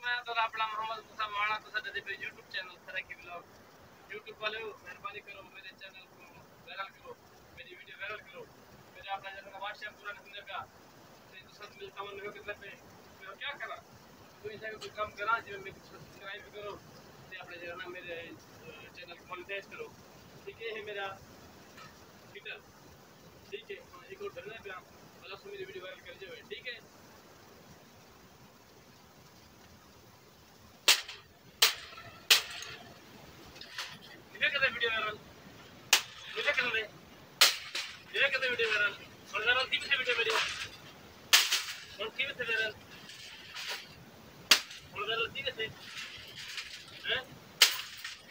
मैं तो अपना मोहम्मद मुसा माना तो साडे पे YouTube चैनल तरक्की ब्लॉग YouTube वाले मेहरबानी करो मेरे चैनल को वायरल करो, मेरी वीडियो वायरल करो। मेरे अपना जगह व्हाट्सएप पूरा नहीं लगा तो सब मिलता मन हो किधर पे मैं क्या करा तो ऐसा कोई काम करा जो मैं सब्सक्राइब करो ते अपने जगह ना मेरे चैनल को मोनेटाइज करो। ठीक है मेरा ट्विटर ठीक है एक और धरना पे मतलब से मेरी वीडियो वायरल कर जाओ। ठीक है कहते वीडियो वायरल मुझे कहते ये कहते वीडियो वायरल और वायरल थी से वीडियो मेरी और थी से वायरल और वायरल थी से हैं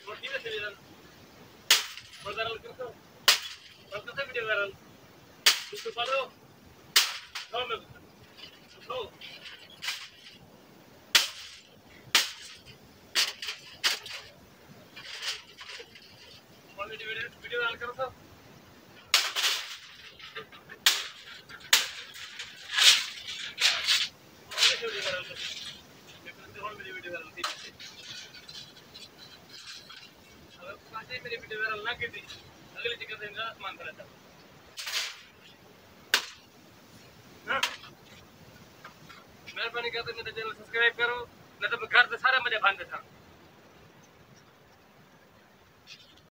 और थी से वायरल और वायरल कर दो और कैसे वीडियो वायरल इसको फॉलो नो मैं नो और वीडियो वायरल करो तो मेरी वीडियो वायरल ना की थी अगली जगह से आसमान पर रहता मेहरबानी करते मेरा चैनल सब्सक्राइब करो नहीं तो घर से सारे मजे भान था।